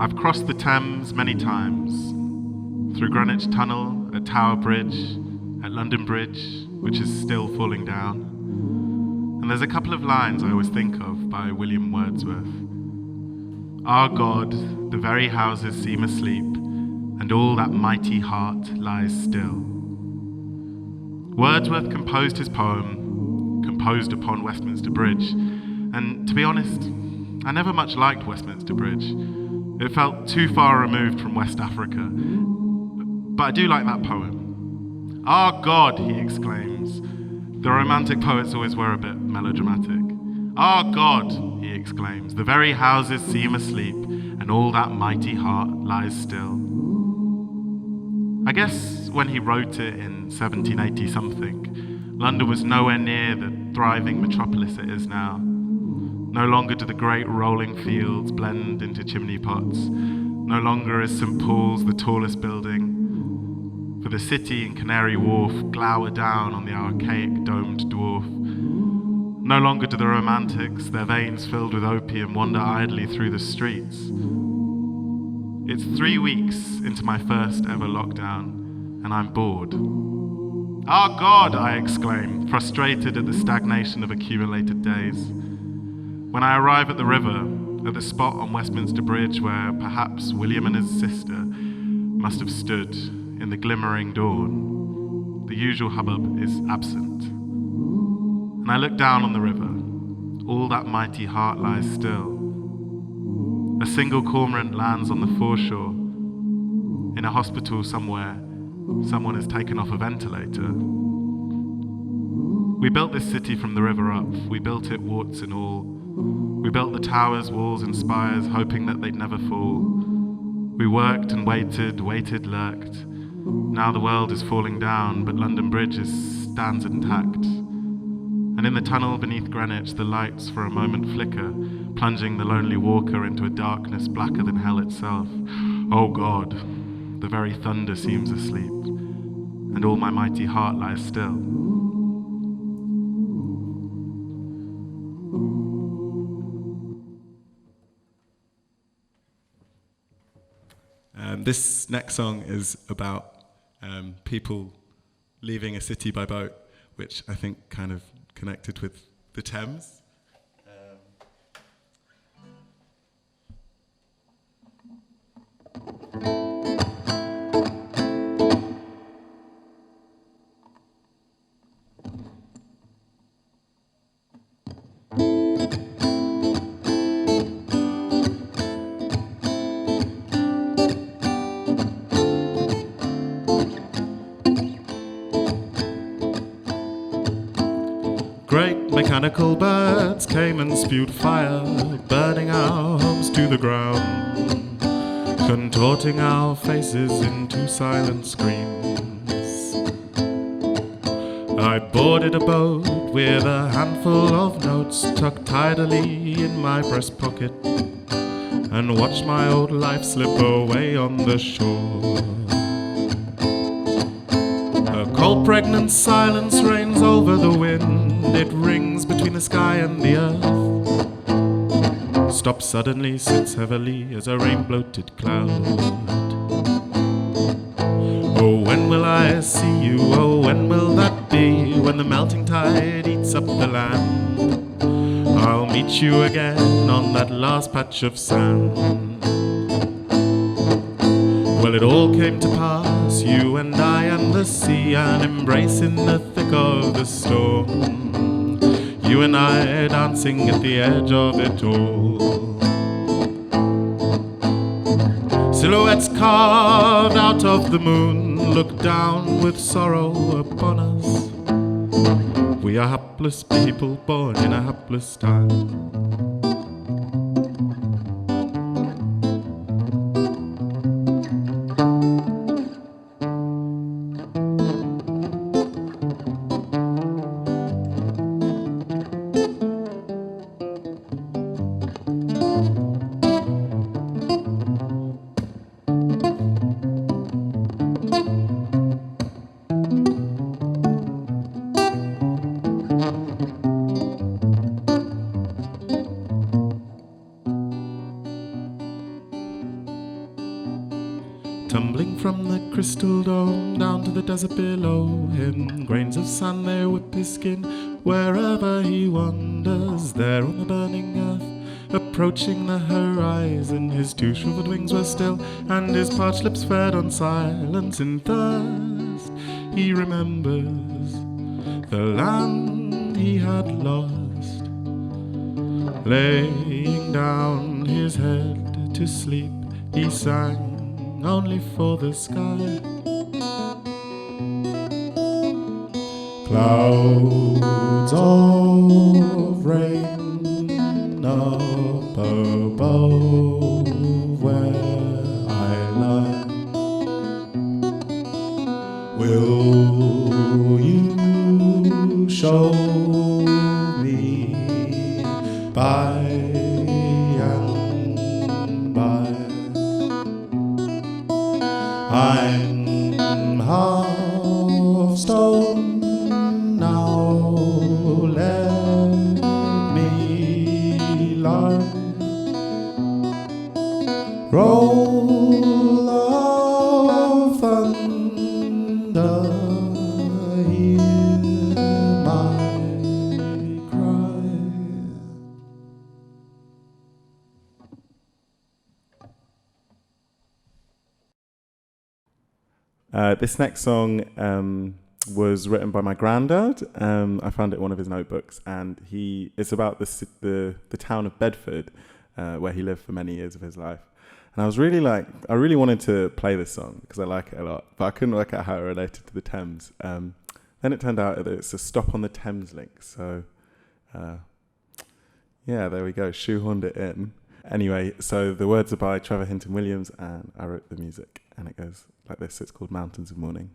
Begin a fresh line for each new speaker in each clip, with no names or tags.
I've crossed the Thames many times, through Greenwich Tunnel, at Tower Bridge, at London Bridge, which is still falling down. And there's a couple of lines I always think of by William Wordsworth. Our God, the very houses seem asleep, and all that mighty heart lies still. Wordsworth composed his poem, composed upon Westminster Bridge, and to be honest, I never much liked Westminster Bridge. It felt too far removed from West Africa, but I do like that poem. Our God, he exclaims. The romantic poets always were a bit melodramatic. Our God, he exclaims, the very houses seem asleep, and all that mighty heart lies still. I guess when he wrote it in 1780-something, London was nowhere near the thriving metropolis it is now. No longer do the great rolling fields blend into chimney pots. No longer is St. Paul's the tallest building. For the city and Canary Wharf glower down on the archaic domed dwarf. No longer do the romantics, their veins filled with opium, wander idly through the streets. It's 3 weeks into my first ever lockdown, and I'm bored. Our God, I exclaim, frustrated at the stagnation of accumulated days. When I arrive at the river, at the spot on Westminster Bridge where perhaps William and his sister must have stood in the glimmering dawn, the usual hubbub is absent. And I look down on the river. All that mighty heart lies still. A single cormorant lands on the foreshore. In a hospital somewhere, someone has taken off a ventilator. We built this city from the river up. We built it warts and all. We built the towers, walls and spires, hoping that they'd never fall. We worked and waited, lurked. Now the world is falling down, but London Bridge stands intact. And in the tunnel beneath Greenwich, the lights for a moment flicker, plunging the lonely walker into a darkness blacker than hell itself. Oh God, the very thunder seems asleep, and all my mighty heart lies still.
This next song is about people leaving a city by boat, which I think kind of connected with the Thames. Great mechanical birds came and spewed fire, burning our homes to the ground, contorting our faces into silent screams. I boarded a boat with a handful of notes tucked tidily in my breast pocket, and watched my old life slip away on the shore. A cold, pregnant silence reigns over the wind. It rings between the sky and the earth. Stops suddenly, sits heavily as a rain-bloated cloud. Oh, when will I see you? Oh, when will that be? When the melting tide eats up the land, I'll meet you again on that last patch of sand. Well, it all came to pass, you and I and the sea, an embrace in the thick of the storm. You and I dancing at the edge of it all. Silhouettes carved out of the moon look down with sorrow upon us. We are hapless people born in a hapless time. Tumbling from the crystal dome down to the desert below him, grains of sand they whip his skin wherever he wanders. There on the burning earth, approaching the horizon, his two shriveled wings were still, and his parched lips fed on silence. In thirst he remembers the land he had lost, laying down his head to sleep, he sang only for the sky. Clouds of rain up above where I lie. Will you show me by and by? I'm half stone now, let me lie. Roll of thunder, hear my cry.
This next song was written by my granddad. I found it in one of his notebooks, and it's about the town of Bedford, where he lived for many years of his life. And I really wanted to play this song because I like it a lot, but I couldn't work out how it related to the Thames. Then it turned out that it's a stop on the Thames link. So, yeah, there we go. Shoehorned it in. Anyway, so the words are by Trevor Hinton-Williams, and I wrote the music, and it goes like this. It's called Mountains of Mourning.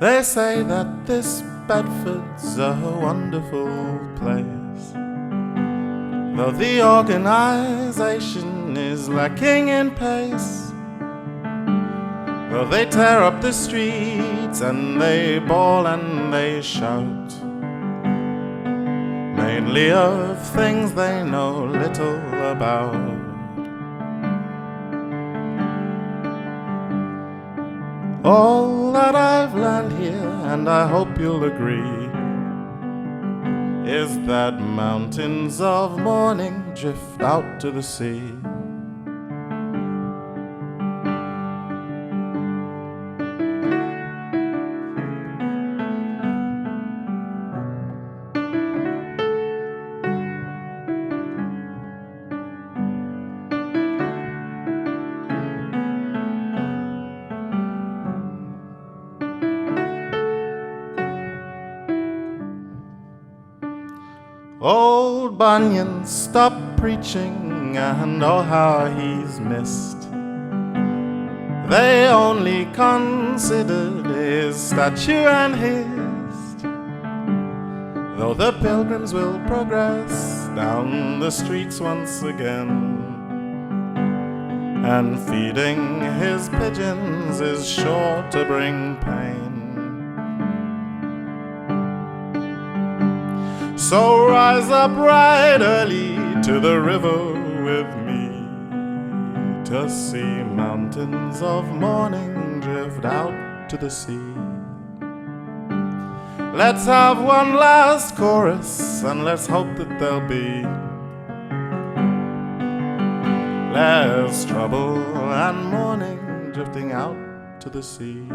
They say that this Bedford's a wonderful place, though the organisation is lacking in pace. Though they tear up the streets and they bawl and they shout, mainly of things they know little about. All that I've learned here, and I hope you'll agree, is that mountains of mourning drift out to the sea. Old Bunyan stopped preaching, and oh how he's missed. They only considered his statue and his, though the pilgrims will progress down the streets once again, and feeding his pigeons is sure to bring pain. So rise up right early to the river with me, to see mountains of mourning drift out to the sea. Let's have one last chorus, and let's hope that there'll be less trouble and mourning drifting out to the sea.